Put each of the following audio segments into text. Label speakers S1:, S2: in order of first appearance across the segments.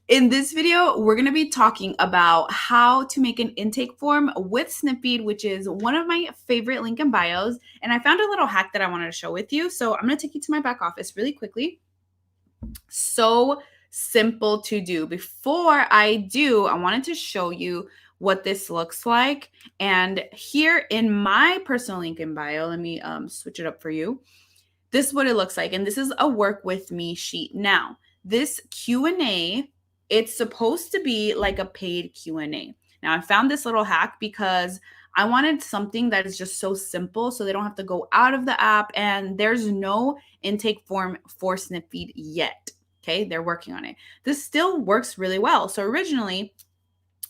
S1: In this video, we're going to be talking about how to make an intake form with Snipfeed, which is one of my favorite link in bios. And I found a little hack that I wanted to share with you. So I'm going to take you to my back office really quickly. So simple to do. Before I do, I wanted to show you what this looks like. And here in my personal link in bio, let me switch it up for you. This is what it looks like. And this is a work with me sheet. Now, this Q&A, it's supposed to be like a paid Q&A. Now, I found this little hack because I wanted something that is just so simple so they don't have to go out of the app, and there's no intake form for Snipfeed yet. Okay, they're working on it. This still works really well. So originally,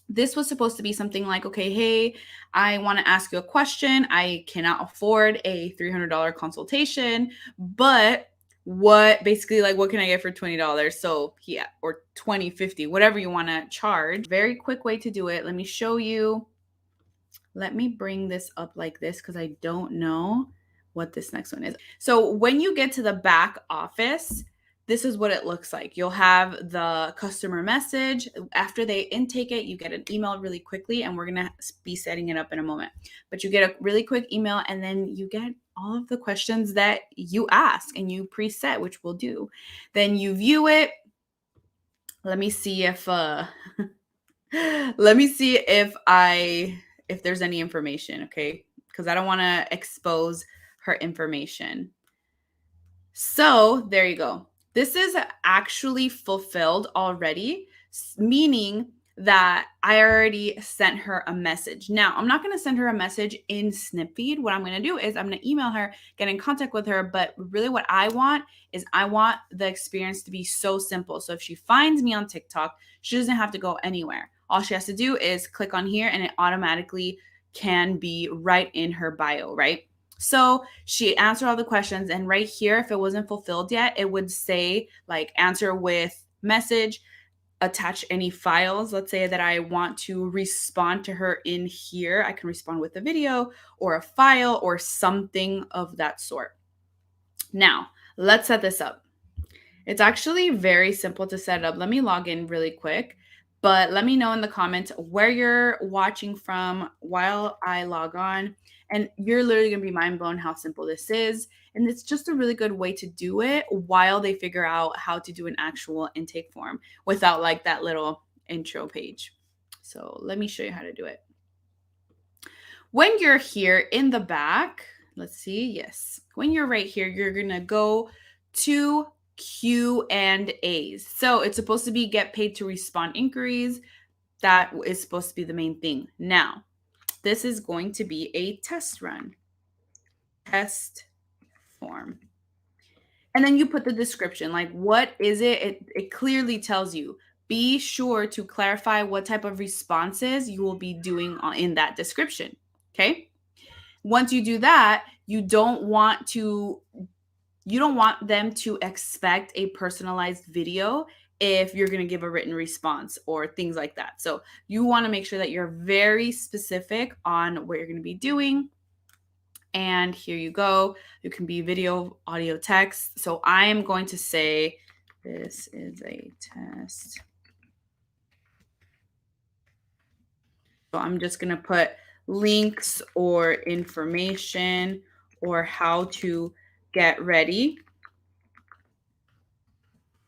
S1: this was supposed to be something like, okay, hey, I want to ask you a question. I cannot afford a $300 consultation, but what can I get for $20? So yeah, or $20, $50, whatever you want to charge. Very quick way to do it. Let me show you. Let me bring this up like this because I don't know what this next one is. So when you get to the back office, this is what it looks like. You'll have the customer message. After they intake it, you get an email really quickly, and we're going to be setting it up in a moment. But you get a really quick email, and then you get all of the questions that you ask and you preset, which we'll do. Then you view it. Let me see if if there's any information, okay? Because I don't want to expose her information. So there you go. This is actually fulfilled already, meaning that I already sent her a message. Now, I'm not going to send her a message in Snipfeed. What I'm going to do is I'm going to email her, get in contact with her. But really what I want is I want the experience to be so simple. So if she finds me on TikTok, she doesn't have to go anywhere. All she has to do is click on here, and it automatically can be right in her bio, right? So she answered all the questions, and right here, if it wasn't fulfilled yet, it would say like answer with message, attach any files. Let's say that I want to respond to her in here. I can respond with a video or a file or something of that sort. Now, let's set this up. It's actually very simple to set up. Let me log in really quick, but let me know in the comments where you're watching from while I log on. And you're literally going to be mind blown how simple this is. And it's just a really good way to do it while they figure out how to do an actual intake form without like that little intro page. So let me show you how to do it. When you're here in the back, let's see. Yes. When you're right here, you're going to go to Q&As. So it's supposed to be get paid to respond inquiries. That is supposed to be the main thing. Now, this is going to be a test run. Test form. And then you put the description, like what is it? It clearly tells you. Be sure to clarify what type of responses you will be doing in that description. Okay? Once you do that, you don't want them to expect a personalized video if you're going to give a written response or things like that. So you want to make sure that you're very specific on what you're going to be doing. And here you go. You can be video, audio, text. So I am going to say, this is a test. So I'm just going to put links or information or how to get ready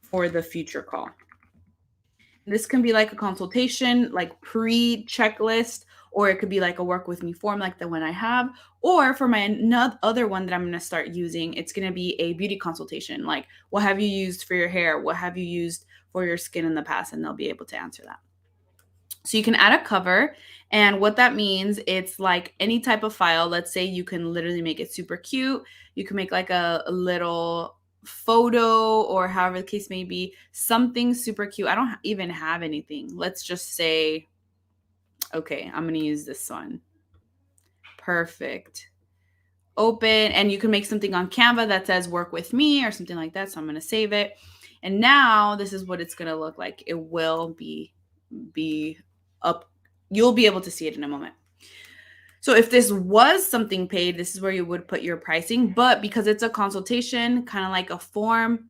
S1: for the future call. This can be like a consultation, like pre-checklist, or it could be like a work with me form like the one I have. Or for my other one that I'm going to start using, it's going to be a beauty consultation. Like, what have you used for your hair? What have you used for your skin in the past? And they'll be able to answer that. So you can add a cover, and what that means, it's like any type of file. Let's say you can literally make it super cute. You can make like a little photo or however the case may be, something super cute. I don't even have anything. Let's just say, okay, I'm going to use this one. Perfect. Open, and you can make something on Canva that says work with me or something like that. So I'm going to save it. And now this is what it's going to look like. It will be up. You'll be able to see it in a moment. So if this was something paid, this is where you would put your pricing. But because it's a consultation, kind of like a form,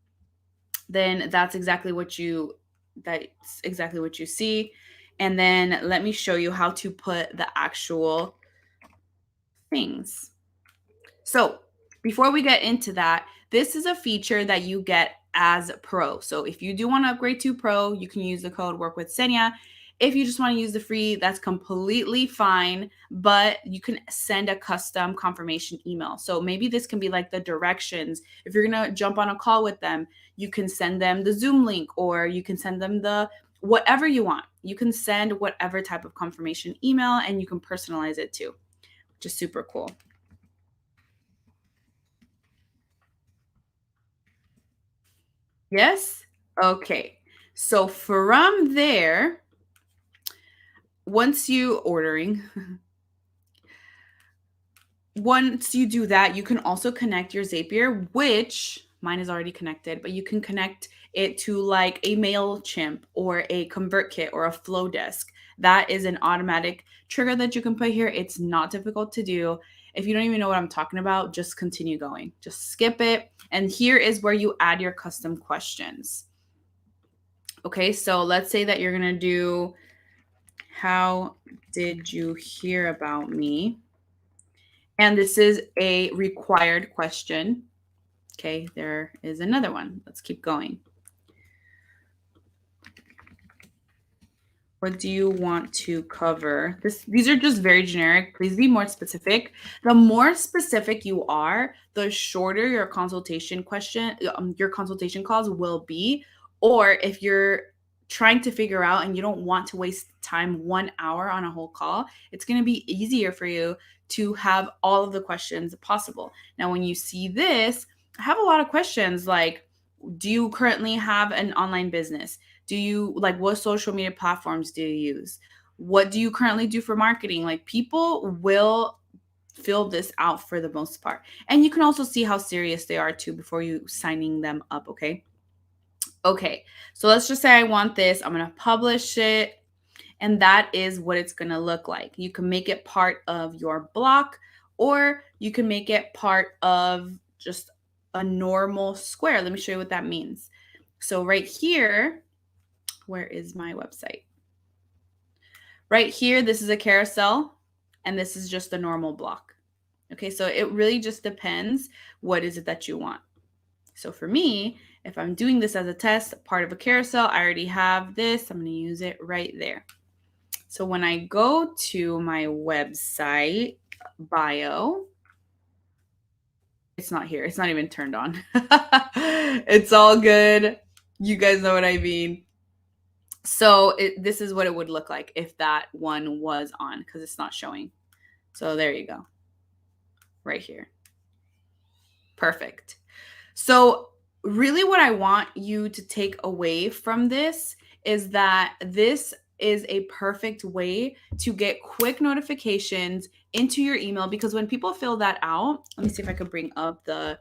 S1: then that's exactly what you That's exactly what you see. And then let me show you how to put the actual things. So before we get into that, this is a feature that you get as pro. So if you do want to upgrade to pro, you can use the code work with Senya. If you just want to use the free, that's completely fine, but you can send a custom confirmation email. So maybe this can be like the directions. If you're going to jump on a call with them, you can send them the Zoom link, or you can send them the whatever you want. You can send whatever type of confirmation email, and you can personalize it too, which is super cool. Yes? Okay. So from there, once you ordering, once you do that, you can also connect your Zapier, which mine is already connected, but you can connect it to like a MailChimp or a ConvertKit or a Flowdesk. That is an automatic trigger that you can put here. It's not difficult to do. If you don't even know what I'm talking about, just continue going. Just skip it. And here is where you add your custom questions. Okay, so let's say that you're going to do, how did you hear about me? And this is a required question. Okay, there is another one. Let's keep going. What do you want to cover? These are just very generic. Please be more specific. The more specific you are, the shorter your consultation your consultation calls will be. Or if you're trying to figure out and you don't want to waste time 1 hour on a whole call, it's going to be easier for you to have all of the questions possible. Now, when you see this, I have a lot of questions like, do you currently have an online business? Do you like, what social media platforms do you use? What do you currently do for marketing? Like, people will fill this out for the most part. And you can also see how serious they are too before you signing them up, okay? Okay. So let's just say I want this. I'm going to publish it, and that is what it's going to look like. You can make it part of your block, or you can make it part of just a normal square. Let me show you what that means. So right here, where is my website? Right here, this is a carousel, and this is just a normal block. Okay, so it really just depends what is it that you want. So for me, if I'm doing this as a test, part of a carousel, I already have this. I'm going to use it right there. So when I go to my website bio, it's not here. It's not even turned on. It's all good. You guys know what I mean. So this is what it would look like if that one was on, because it's not showing. So there you go. Right here. Perfect. So really what I want you to take away from this is that this is a perfect way to get quick notifications into your email, because when people fill that out, let me see if I could bring up the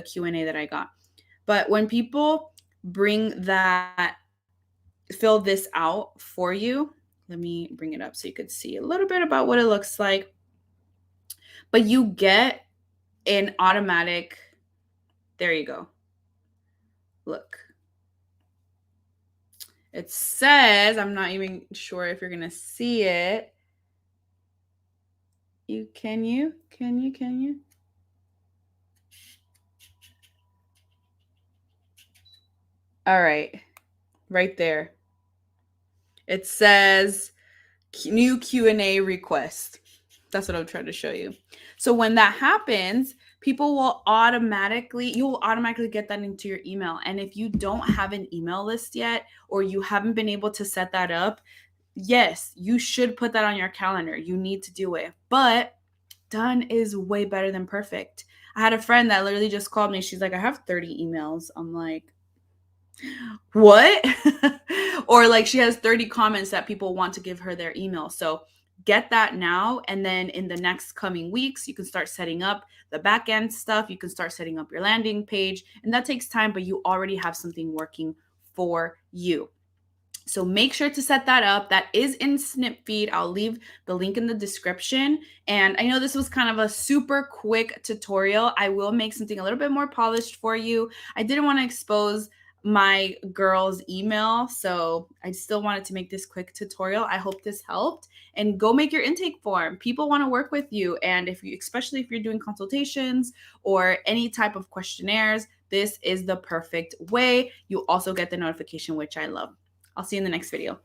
S1: Q&A that I got. But when people fill this out for you, let me bring it up so you could see a little bit about what it looks like. But you get an automatic, there you go. Look. It says, I'm not even sure if you're going to see it. Can you? All right. Right there. It says new Q&A request. That's what I'm trying to show you. So when that happens, you'll automatically get that into your email. And if you don't have an email list yet, or you haven't been able to set that up, yes, you should put that on your calendar. You need to do it. But done is way better than perfect. I had a friend that literally just called me. She's like, I have 30 emails. I'm like, what? Or like, she has 30 comments that people want to give her their email. So get that now. And then in the next coming weeks, you can start setting up the back end stuff. You can start setting up your landing page. And that takes time, but you already have something working for you. So make sure to set that up. That is in Snipfeed. I'll leave the link in the description. And I know this was kind of a super quick tutorial. I will make something a little bit more polished for you. I didn't want to expose my girl's email. So I still wanted to make this quick tutorial. I hope this helped, and go make your intake form. People want to work with you. And especially if you're doing consultations or any type of questionnaires, this is the perfect way. You also get the notification, which I love. I'll see you in the next video.